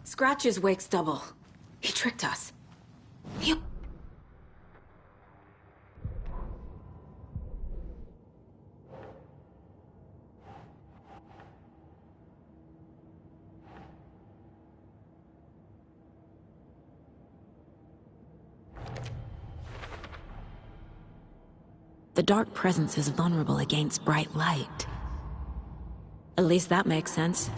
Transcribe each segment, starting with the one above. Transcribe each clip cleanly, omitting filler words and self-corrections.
Scratch's Wake's double. He tricked us. He... The dark presence is vulnerable against bright light. At least that makes sense.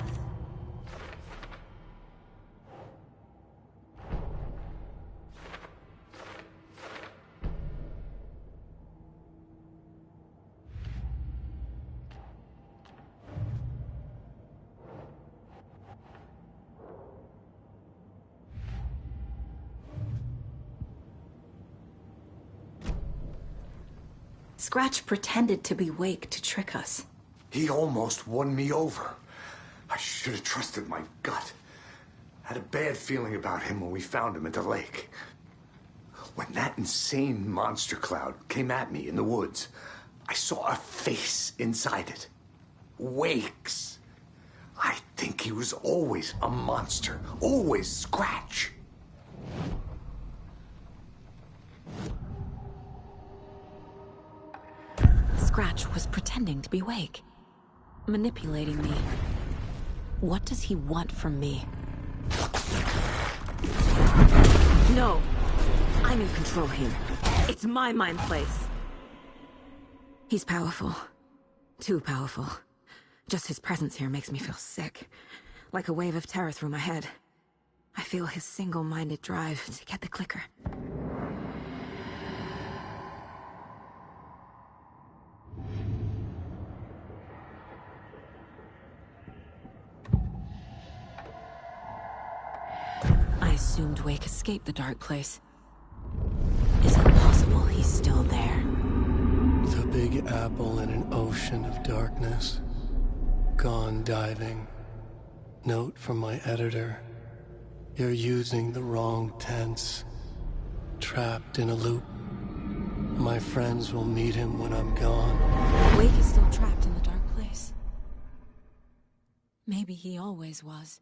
Scratch pretended to be Wake to trick us. He almost won me over. I should have trusted my gut. Had a bad feeling about him when we found him at the lake. When that insane monster cloud came at me in the woods, I saw a face inside it. Wake's. I think he was always a monster. Always Scratch. Scratch was pretending to be Wake. Manipulating me. What does he want from me? No! I'm in control here. It's my mind place. He's powerful. Too powerful. Just his presence here makes me feel sick. Like a wave of terror through my head. I feel his single-minded drive to get the clicker. I assumed Wake escaped the dark place. Is it possible he's still there? The Big Apple in an ocean of darkness. Gone diving. Note from my editor. You're using the wrong tense. Trapped in a loop. My friends will meet him when I'm gone. Wake is still trapped in the dark place. Maybe he always was.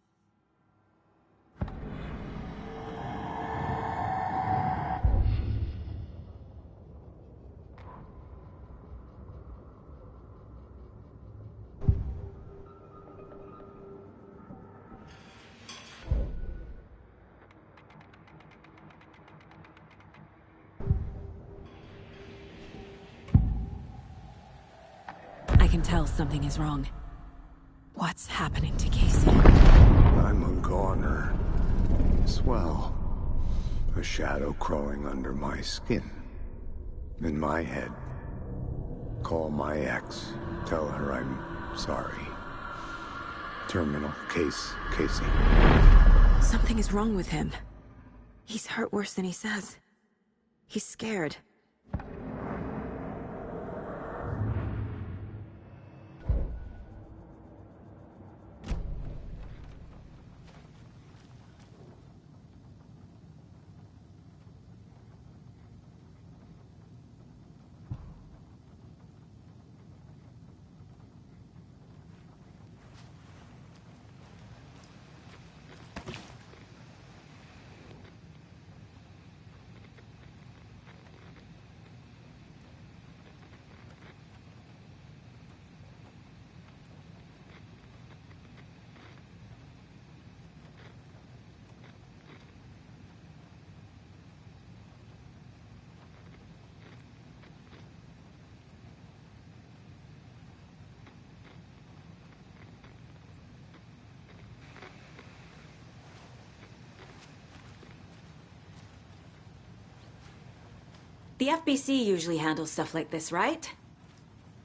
I can tell something is wrong. What's happening to Casey? I'm a goner. Swell. A shadow crawling under my skin. In my head. Call my ex. Tell her I'm sorry. Terminal case, Casey. Something is wrong with him. He's hurt worse than he says. He's scared. The FBC usually handles stuff like this, right?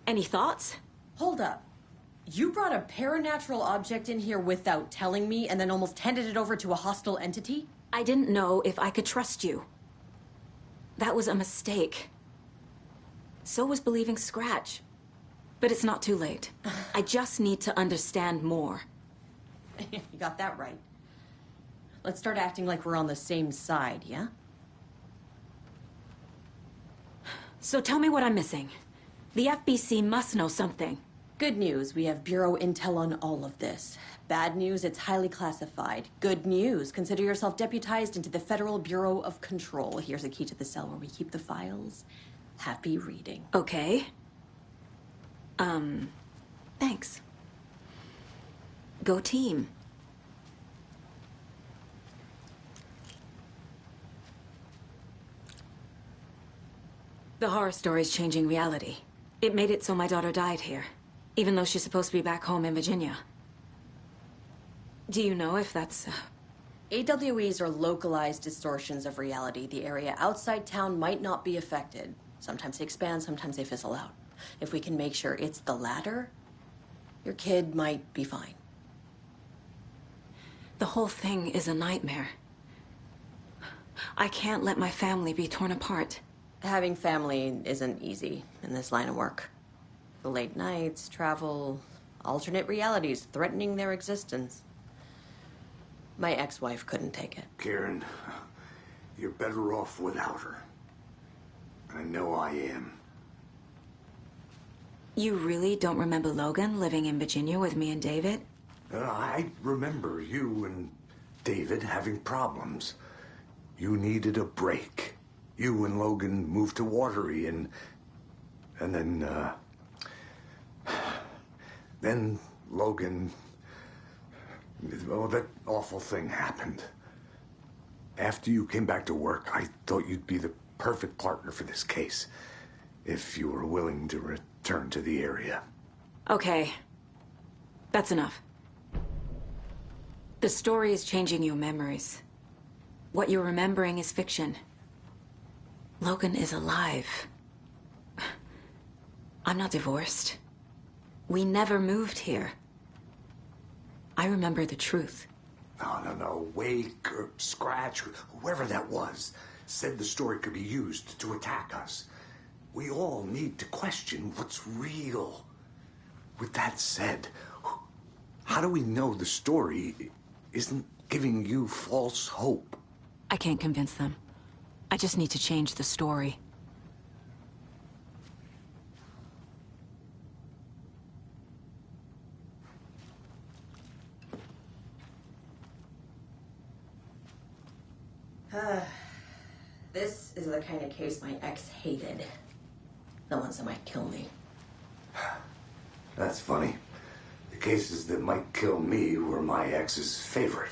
Any thoughts? Hold up. You brought a paranatural object in here without telling me and then almost handed it over to a hostile entity? I didn't know if I could trust you. That was a mistake. So was believing Scratch. But it's not too late. I just need to understand more. You got that right. Let's start acting like we're on the same side, yeah? So tell me what I'm missing. The FBC must know something. Good news, we have Bureau intel on all of this. Bad news, it's highly classified. Good news, consider yourself deputized into the Federal Bureau of Control. Here's a key to the cell where we keep the files. Happy reading. Okay. Thanks. Go team. The horror story's changing reality. It made it so my daughter died here, even though she's supposed to be back home in Virginia. Do you know if that's... AWEs are localized distortions of reality. The area outside town might not be affected. Sometimes they expand, sometimes they fizzle out. If we can make sure it's the latter, your kid might be fine. The whole thing is a nightmare. I can't let my family be torn apart. Having family isn't easy in this line of work. The late nights, travel, alternate realities threatening their existence. My ex-wife couldn't take it. Karen, you're better off without her. I know I am. You really don't remember Logan living in Virginia with me and David? I remember you and David having problems. You needed a break. You and Logan moved to Watery and then Logan, oh, that awful thing happened. After you came back to work, I thought you'd be the perfect partner for this case, if you were willing to return to the area. Okay. That's enough. The story is changing your memories. What you're remembering is fiction. Logan is alive. I'm not divorced. We never moved here. I remember the truth. No. Wake or Scratch, whoever that was, said the story could be used to attack us. We all need to question what's real. With that said, how do we know the story isn't giving you false hope? I can't convince them. I just need to change the story. This is the kind of case my ex hated. The ones that might kill me. That's funny. The cases that might kill me were my ex's favorite.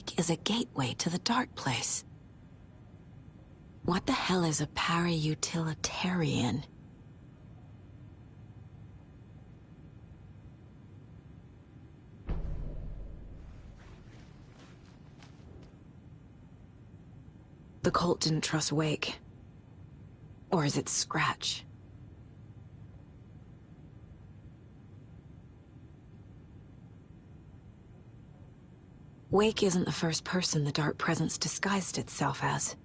lake is a gateway to the dark place. What the hell is a para-utilitarian? The cult didn't trust Wake. Or is it Scratch? Wake isn't the first person the Dark Presence disguised itself as.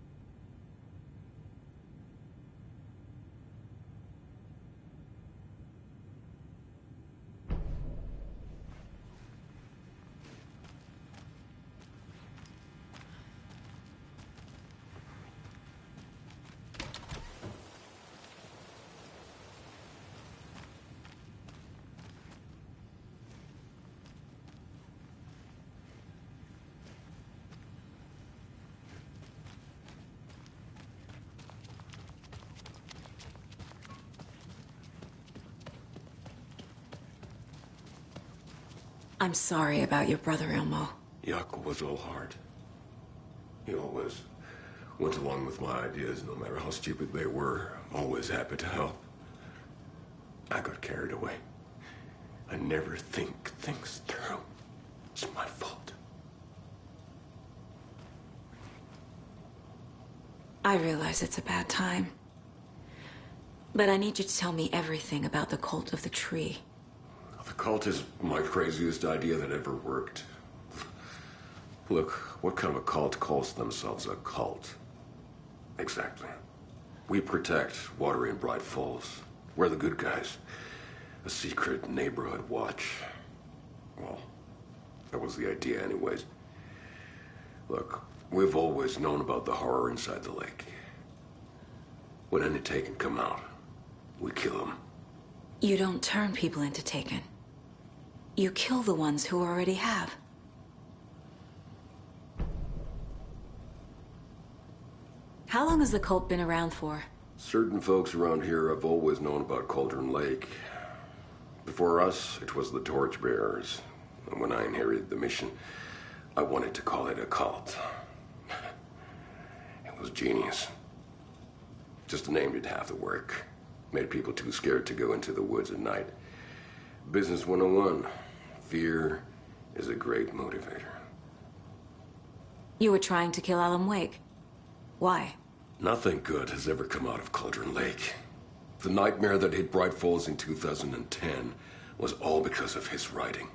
I'm sorry about your brother, Ilmo. Jaakko was all heart. He always went along with my ideas, no matter how stupid they were. Always happy to help. I got carried away. I never think things through. It's my fault. I realize it's a bad time. But I need you to tell me everything about the Cult of the Tree. The cult is my craziest idea that ever worked. Look, what kind of a cult calls themselves a cult? Exactly. We protect Watery and Bright Falls. We're the good guys. A secret neighborhood watch. Well, that was the idea anyways. Look, we've always known about the horror inside the lake. When any Taken come out, we kill them. You don't turn people into Taken. You kill the ones who already have. How long has the cult been around for? Certain folks around here have always known about Cauldron Lake. Before us, it was the Torchbearers. And when I inherited the mission, I wanted to call it a cult. It was genius. Just the name did half the work. Made people too scared to go into the woods at night. Business 101. Fear is a great motivator. You were trying to kill Alan Wake. Why? Nothing good has ever come out of Cauldron Lake. The nightmare that hit Bright Falls in 2010 was all because of his writing.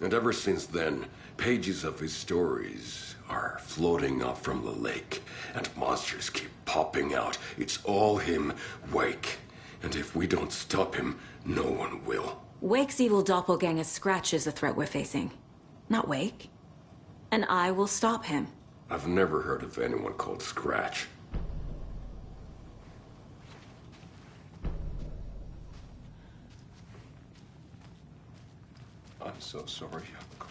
And ever since then, pages of his stories are floating up from the lake, and monsters keep popping out. It's all him, Wake. And if we don't stop him, no one will. Wake's evil doppelganger Scratch is the threat we're facing, not Wake. And I will stop him. I've never heard of anyone called Scratch. I'm so sorry, Jaakko.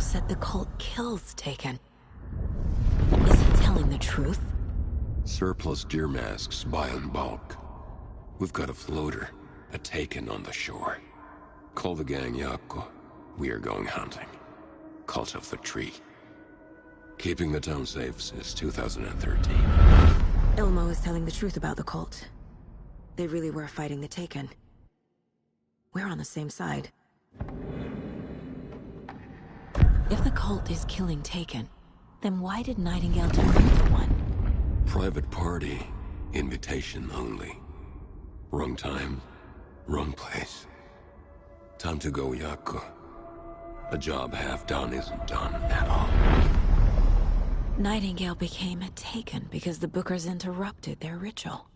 said the cult kills Taken. Is he telling the truth? Surplus deer masks buy in bulk. We've got a floater, a Taken on the shore. Call the gang Yako. We are going hunting. Cult of the Tree. Keeping the town safe since 2013. Ilmo is telling the truth about the cult. They really were fighting the Taken. We're on the same side. If the cult is killing Taken, then why did Nightingale turn into one? Private party. Invitation only. Wrong time, wrong place. Time to go, Yako. A job half done isn't done at all. Nightingale became a Taken because the Bookers interrupted their ritual.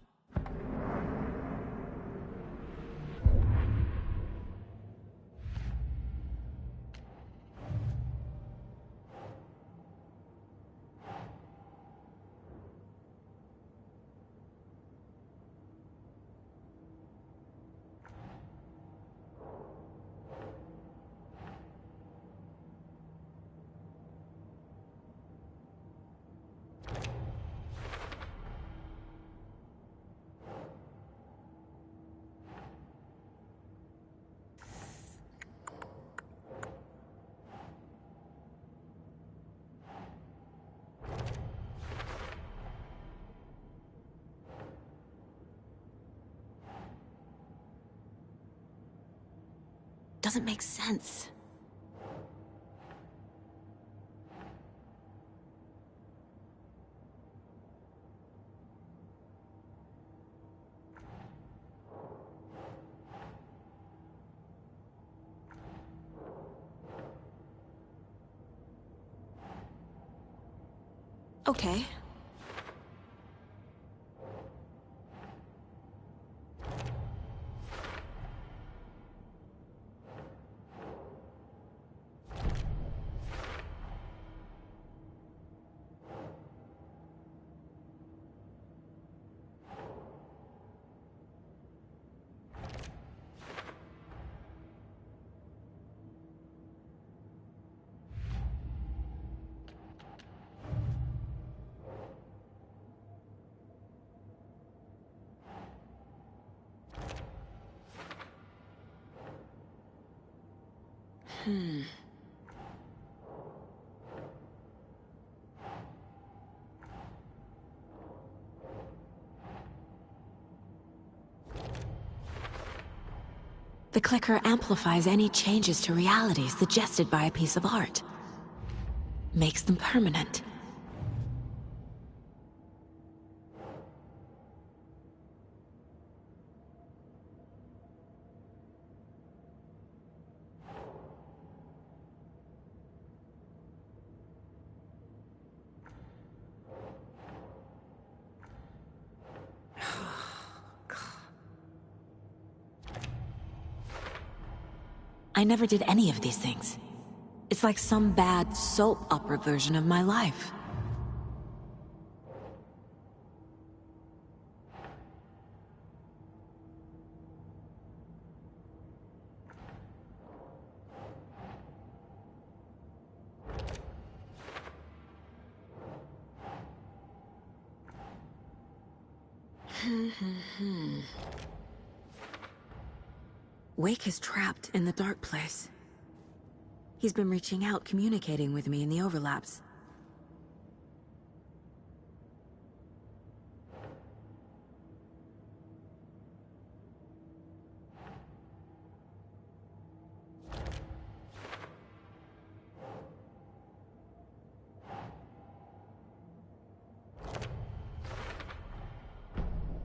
Doesn't make sense. Okay. The clicker amplifies any changes to reality suggested by a piece of art. Makes them permanent. I never did any of these things. It's like some bad soap opera version of my life. Wake is trapped in the dark place. He's been reaching out, communicating with me in the overlaps.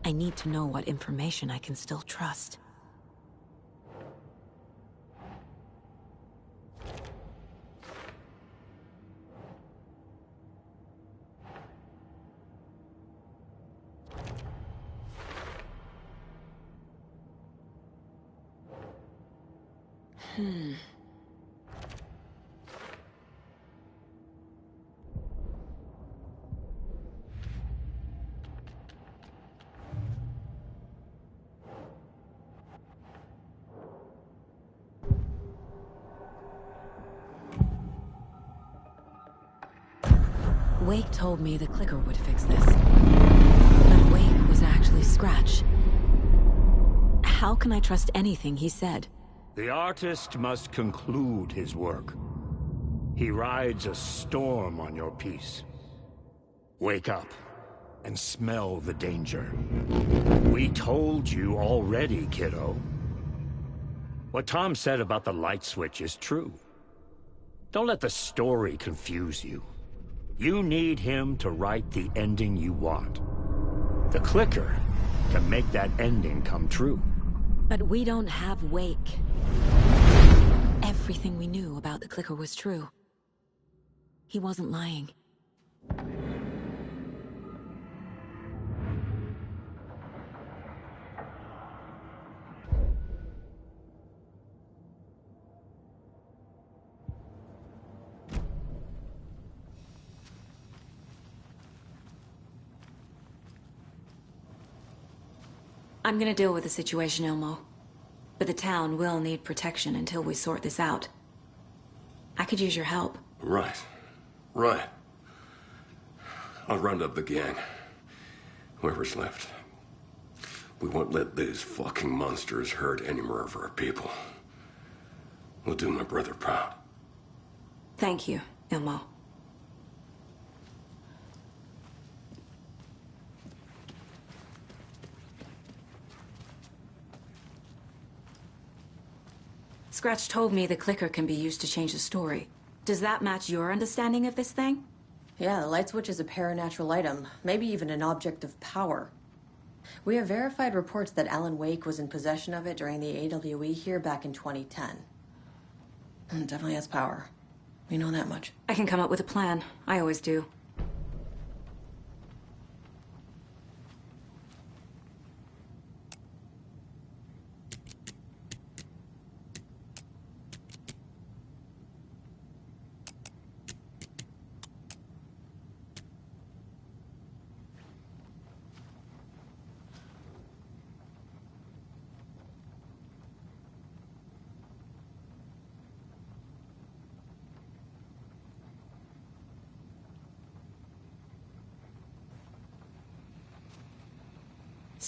I need to know what information I can still trust. Wake told me the clicker would fix this. But Wake was actually Scratch. How can I trust anything he said? The artist must conclude his work. He rides a storm on your piece. Wake up and smell the danger. We told you already, kiddo. What Tom said about the light switch is true. Don't let the story confuse you. You need him to write the ending you want. The clicker can make that ending come true. But we don't have Wake. Everything we knew about the clicker was true. He wasn't lying. I'm gonna deal with the situation, Ilmo. But the town will need protection until we sort this out. I could use your help. Right. Right. I'll round up the gang. Whoever's left. We won't let these fucking monsters hurt any more of our people. We'll do my brother proud. Thank you, Ilmo. Scratch told me the clicker can be used to change the story. Does that match your understanding of this thing? Yeah, the light switch is a paranatural item, maybe even an object of power. We have verified reports that Alan Wake was in possession of it during the AWE here back in 2010. It definitely has power. We know that much. I can come up with a plan. I always do.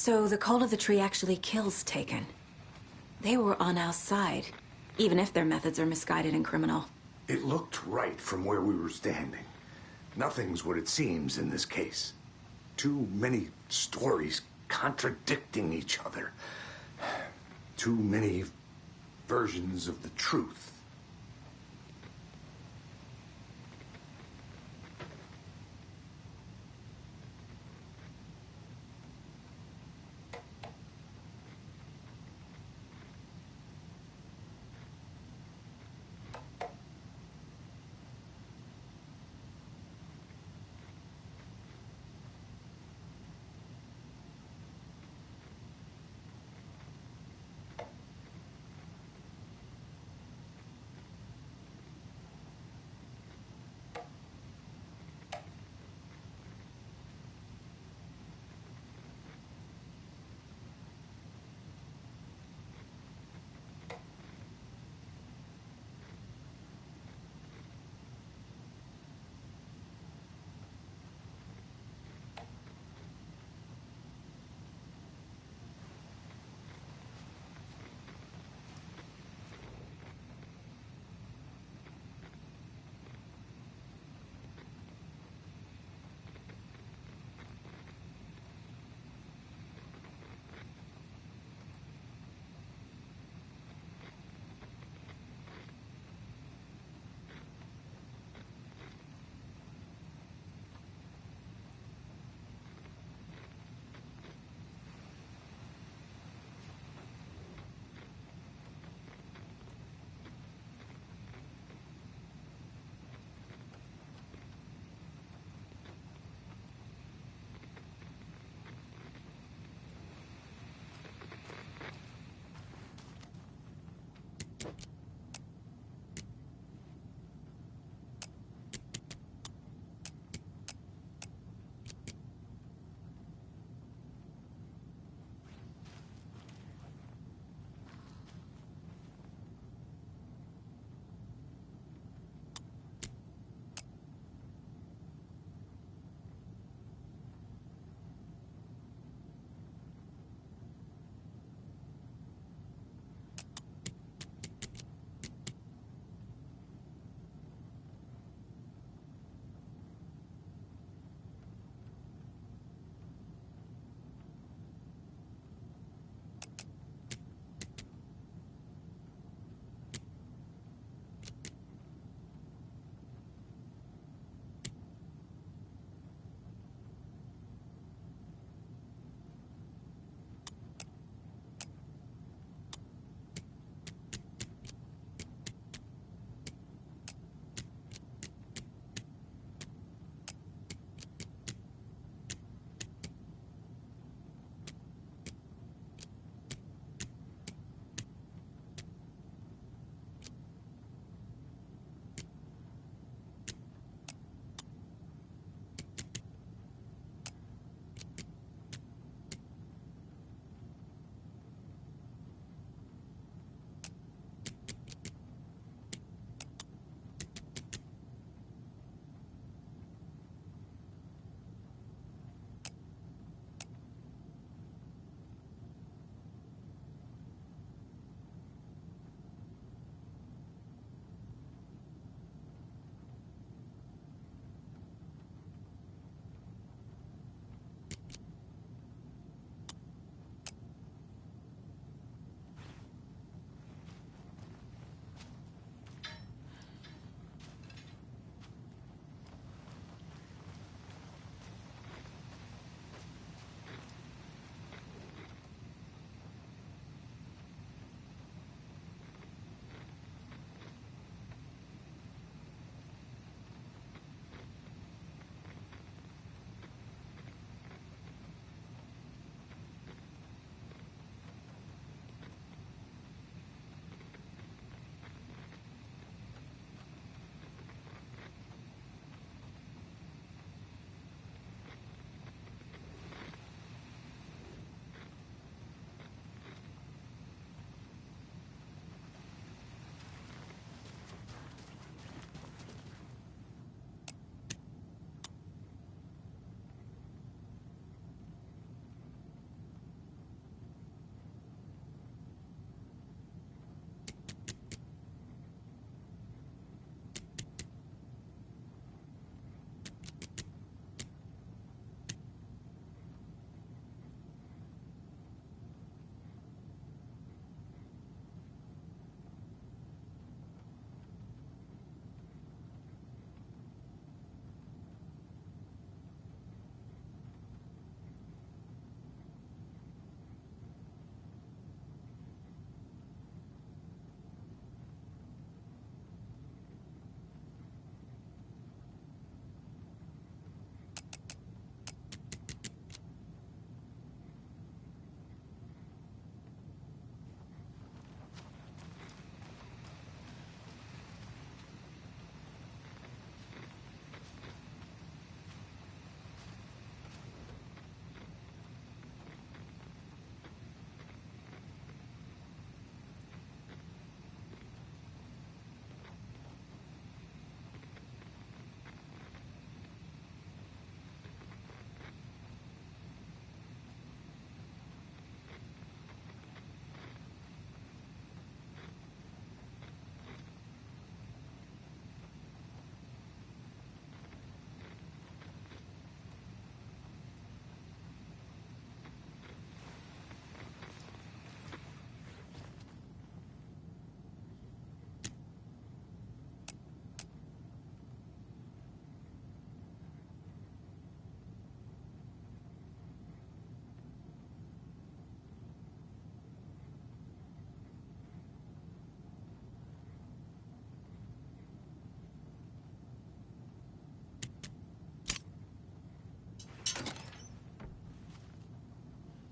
So the Cult of the Tree actually kills Taken. They were on our side, even if their methods are misguided and criminal. It looked right from where we were standing. Nothing's what it seems in this case. Too many stories contradicting each other. Too many versions of the truth.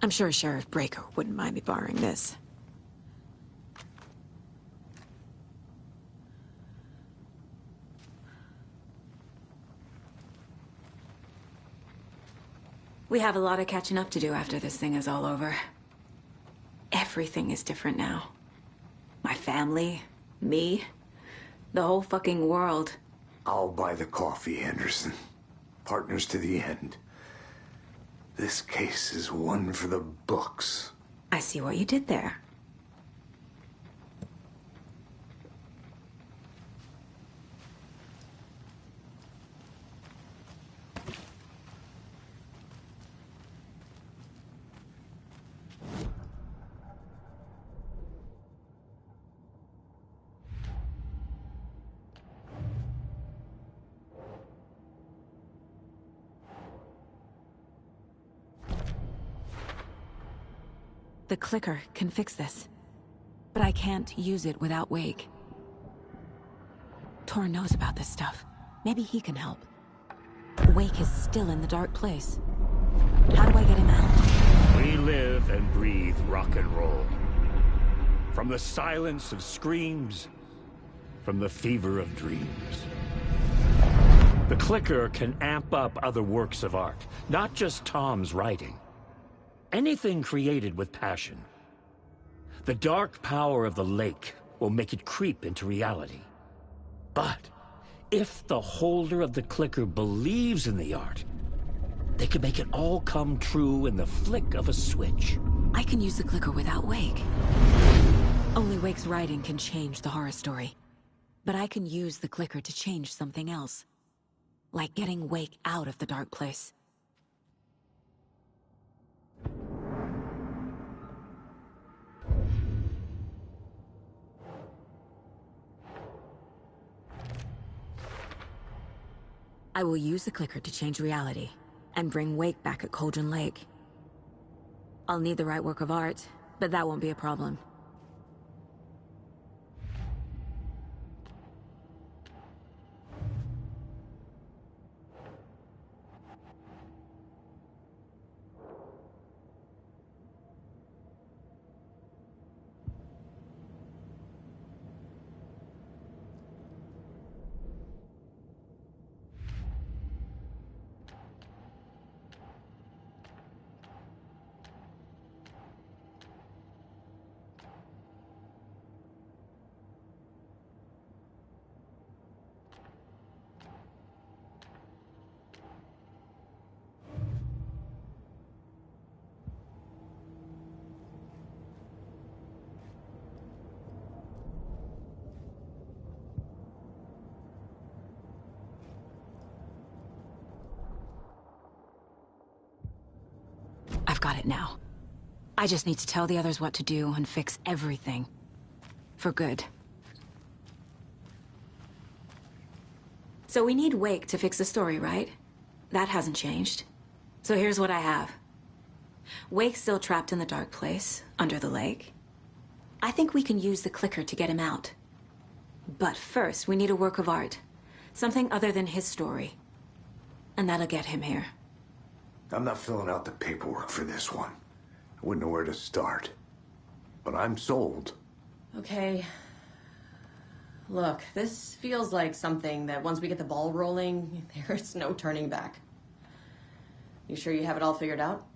I'm sure Sheriff Breaker wouldn't mind me borrowing this. We have a lot of catching up to do after this thing is all over. Everything is different now. My family, me, the whole fucking world. I'll buy the coffee, Anderson. Partners to the end. This case is one for the books. I see what you did there. The clicker can fix this, but I can't use it without Wake. Tor knows about this stuff. Maybe he can help. Wake is still in the dark place. How do I get him out? We live and breathe rock and roll. From the silence of screams, from the fever of dreams. The clicker can amp up other works of art, not just Tom's writing. Anything created with passion. The dark power of the lake will make it creep into reality. But if the holder of the clicker believes in the art, they can make it all come true in the flick of a switch. I can use the clicker without Wake. Only Wake's writing can change the horror story. But I can use the clicker to change something else. Like getting Wake out of the dark place. I will use the clicker to change reality, and bring Wake back at Cauldron Lake. I'll need the right work of art, but that won't be a problem. I've got it now. I just need to tell the others what to do and fix everything. For good. So we need Wake to fix the story, right? That hasn't changed. So here's what I have. Wake's still trapped in the dark place, under the lake. I think we can use the clicker to get him out. But first, we need a work of art. Something other than his story. And that'll get him here. I'm not filling out the paperwork for this one. I wouldn't know where to start. But I'm sold. Okay. Look, this feels like something that once we get the ball rolling, there's no turning back. You sure you have it all figured out?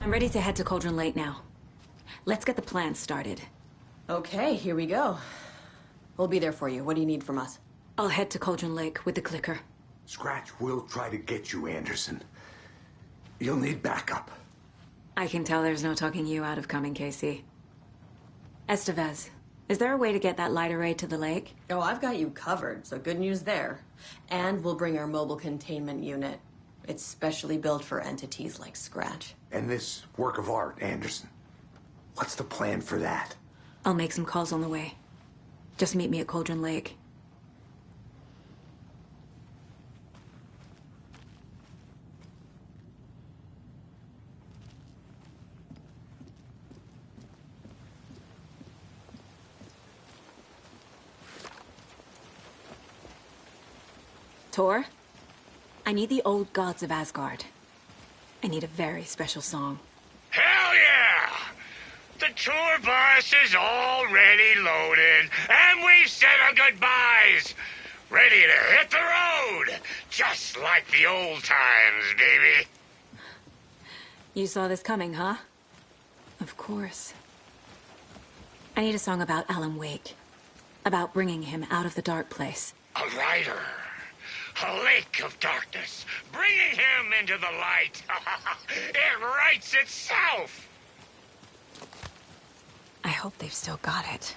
I'm ready to head to Cauldron Lake now. Let's get the plan started. Okay, here we go. We'll be there for you. What do you need from us? I'll head to Cauldron Lake with the clicker. Scratch will try to get you, Anderson. You'll need backup. I can tell there's no talking you out of coming, Casey. Estevez, is there a way to get that light array to the lake? Oh, I've got you covered, so good news there. And we'll bring our mobile containment unit. It's specially built for entities like Scratch. And this work of art, Anderson. What's the plan for that? I'll make some calls on the way. Just meet me at Cauldron Lake. Tor, I need the old gods of Asgard. I need a very special song. Hell yeah! The tour bus is already loaded, and we've said our goodbyes. Ready to hit the road, just like the old times, baby. You saw this coming, huh? Of course. I need a song about Alan Wake. About bringing him out of the dark place. A rider. A lake of darkness, bringing him into the light. It writes itself. I hope they've still got it.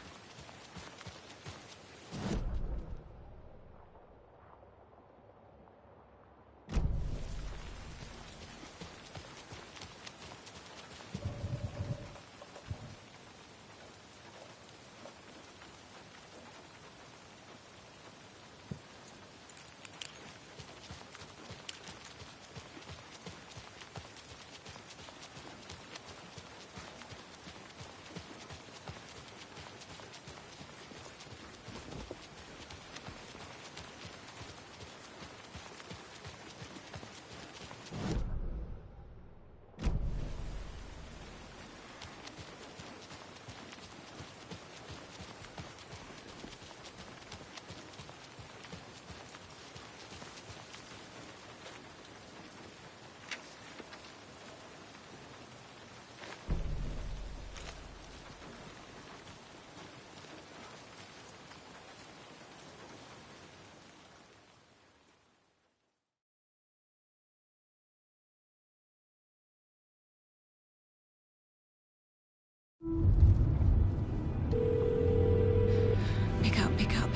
Pick up.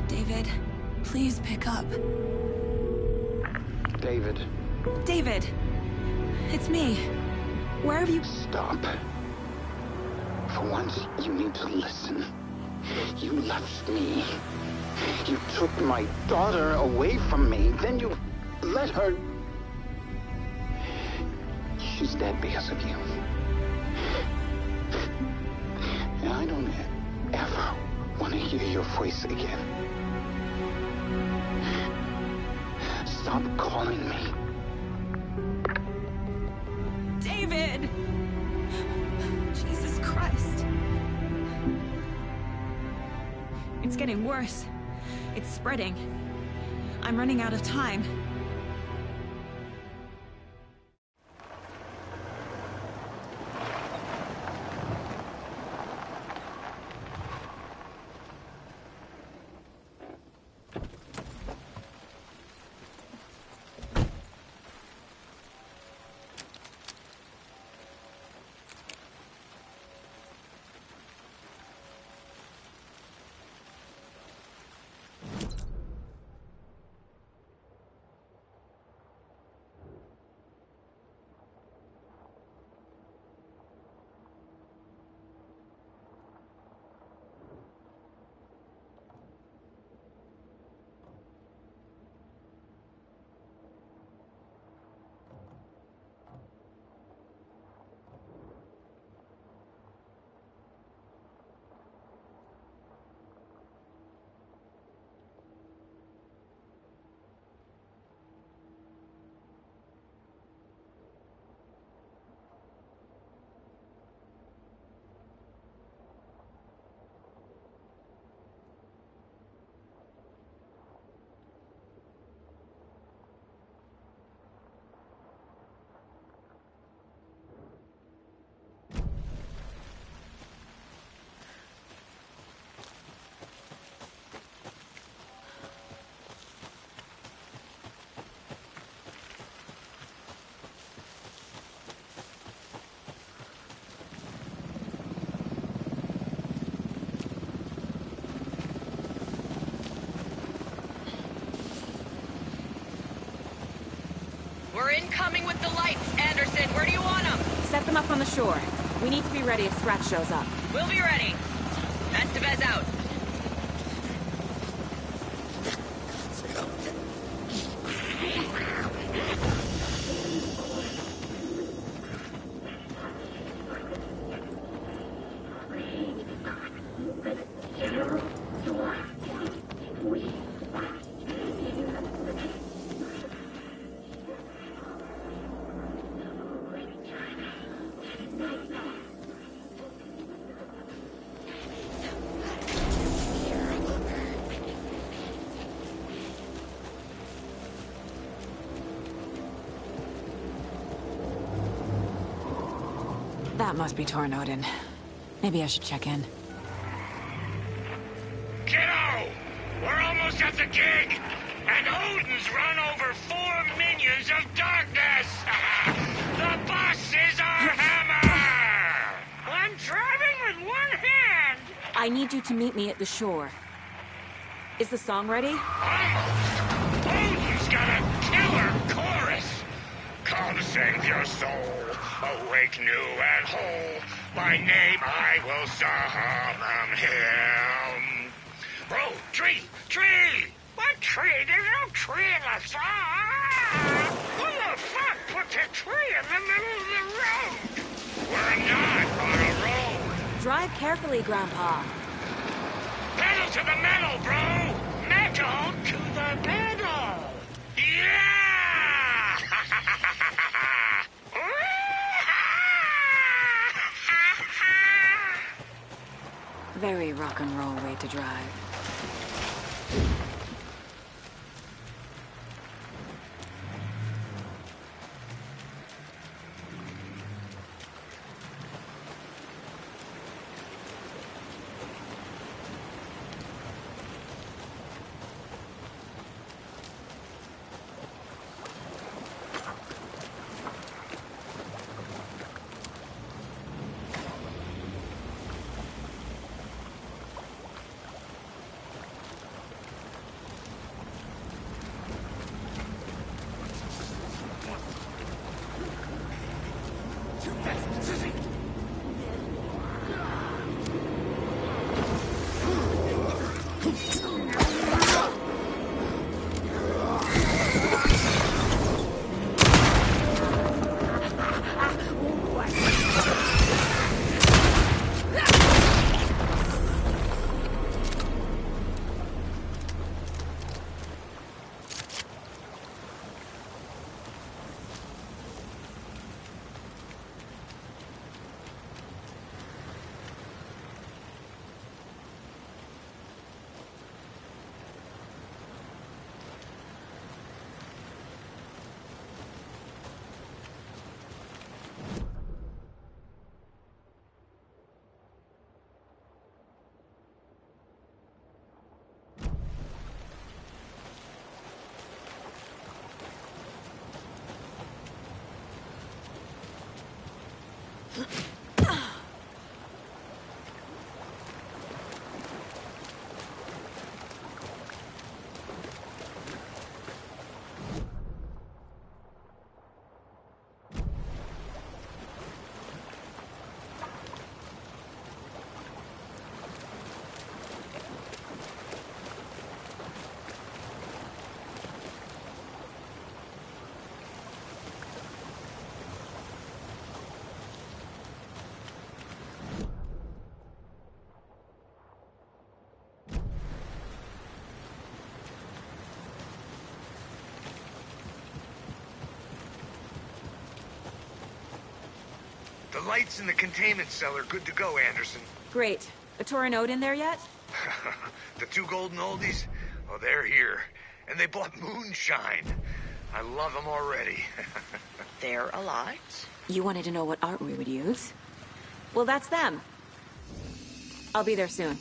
David, please pick up. David. David! It's me. Where have you... Stop. For once, you need to listen. You left me. You took my daughter away from me. Then you let her... She's dead because of you. And I don't ever want to hear your voice again. Stop calling me. David! Jesus Christ. It's getting worse. It's spreading. I'm running out of time. coming with the lights. Anderson, where do you want them? Set them up on the shore. We need to be ready if Scratch shows up. We'll be ready. Estevez out. That must be Torrin Odin. Maybe I should check in. Kiddo! We're almost at the gig! And Odin's run over 4 minions of darkness! The boss is our hammer! I'm driving with one hand! I need you to meet me at the shore. Is the song ready? Almost! Odin's got a killer chorus! Come save your soul, awake new and whole. By name I will summon him. Bro, tree! What tree? There's no tree in the song! Who the fuck put the tree in the middle of the road? We're not on a road. Drive carefully, Grandpa. Pedal to the metal, bro! Metal to the pedal! Yeah! Very rock and roll way to drive. The lights in the containment cell are good to go, Anderson. Great. A Torrin Odin there yet? The 2 golden oldies? Oh, they're here. And they bought moonshine. I love them already. They're alive. You wanted to know what art we would use? Well, that's them. I'll be there soon.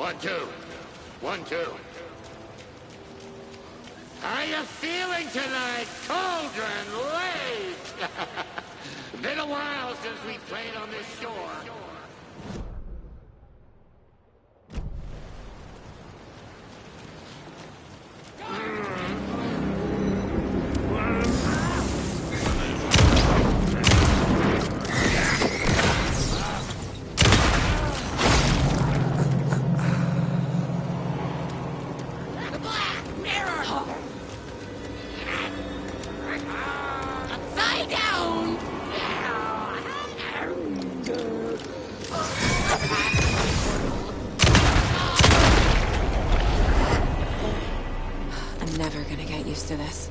1, 2. 1, 2. How you feeling tonight, Cauldron Lake? Been a while since we played on this shore. I'm never gonna get used to this.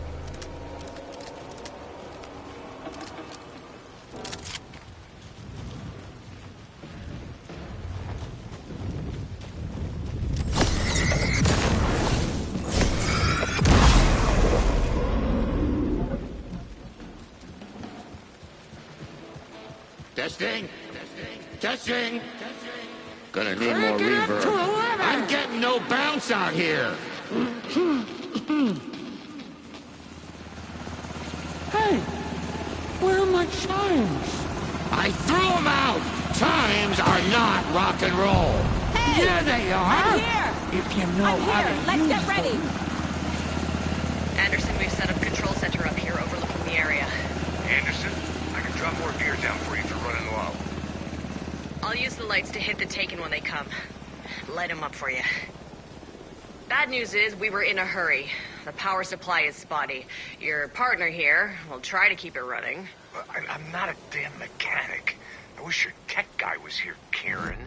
Testing. Testing. Gonna need more reverb. I'm getting no bounce out here. Hey, where are my chimes? I threw them out. Chimes are not rock and roll. Hey! Yeah, they are. I'm here! If you know I'm how here! to Let's use get ready! them. Anderson, we've set up control center up here overlooking the area. Anderson, I can drop more gear down for you if you're running low. I'll use the lights to hit the Taken when they come. Light them up for you. Bad news is, we were in a hurry. The power supply is spotty. Your partner here will try to keep it running. I'm not a damn mechanic. I wish your tech guy was here, Karen.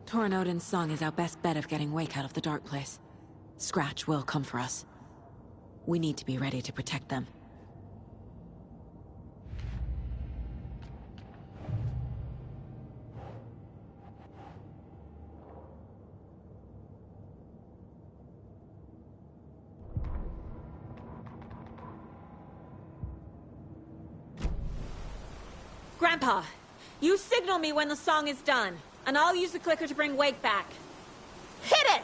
Torin Odin's song is our best bet of getting Wake out of the dark place. Scratch will come for us. We need to be ready to protect them. Grandpa, you signal me when the song is done, and I'll use the clicker to bring Wake back. Hit it!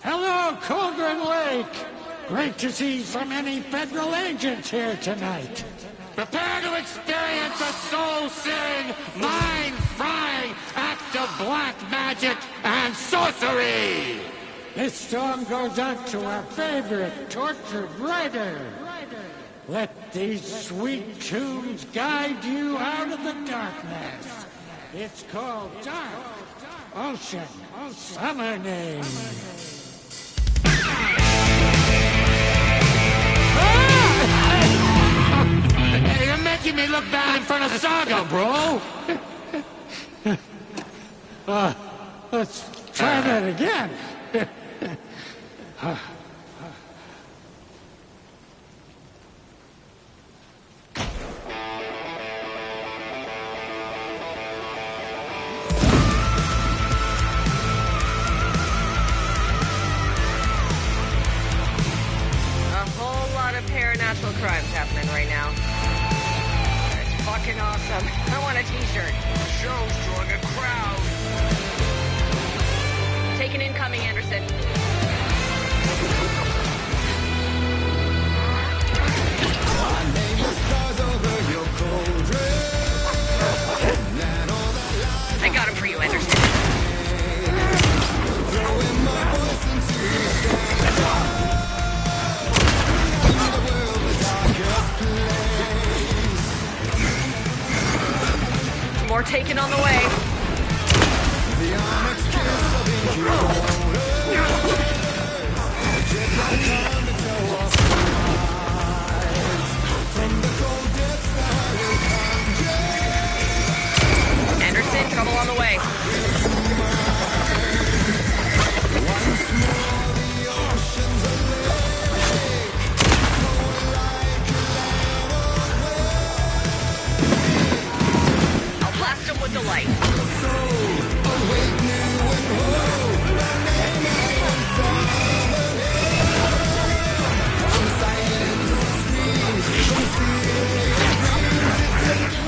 Hello, Cauldron Lake. Great to see so many federal agents here tonight. Prepare to experience a soul-searing, mind-frying act of black magic and sorcery! This song goes out to our favorite tortured writer. Let these sweet tunes guide you out of the darkness. It's called Dark Ocean Summoning. Hey, you're making me look bad in front of Saga, bro! Let's try that again. Paranatural crimes happening right now. It's fucking awesome. I want a t-shirt. The show's drawing a crowd. Taken incoming, Anderson. I got him for you, Anderson. More Taken on the way. Anderson, trouble on the way. with the light.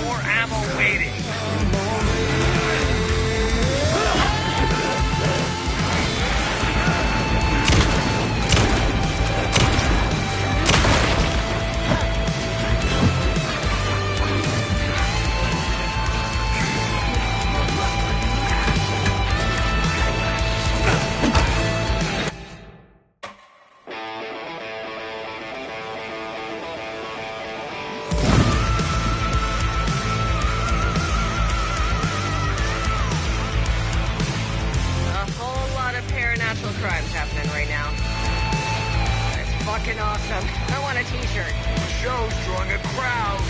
More ammo waiting. A whole lot of paranatural crimes happening right now. It's fucking awesome. I want a t-shirt. The show's drawing a crowd.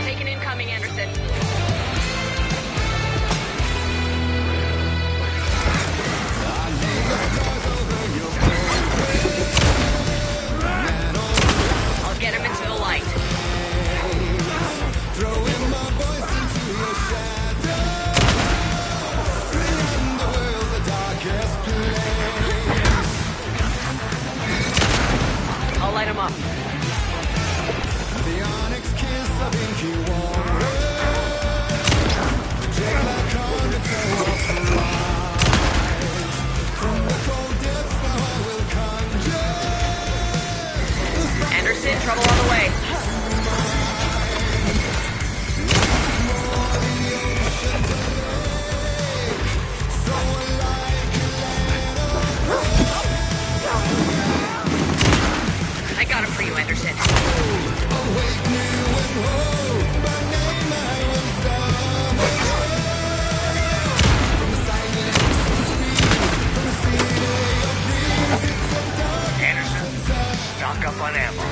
Take an incoming, Anderson. I'll get him into the light. I'll light him up. Anderson, trouble on the way. I got him for you, Anderson. Anderson, stock up on ammo.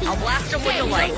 I'll blast him with the light.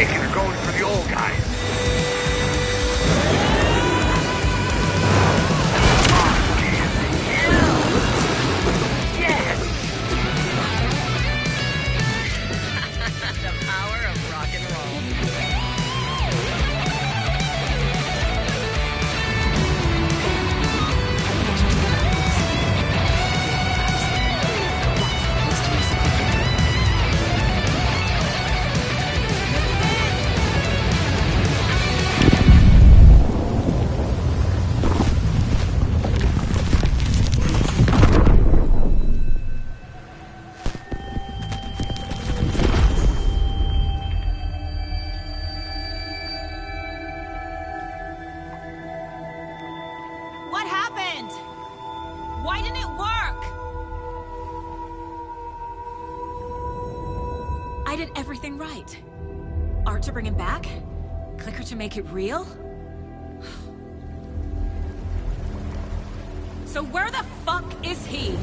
taken are going for the old guys. The power of rock and roll. What happened? Why didn't it work? I did everything right. Art to bring him back? Clicker to make it real? So where the fuck is he?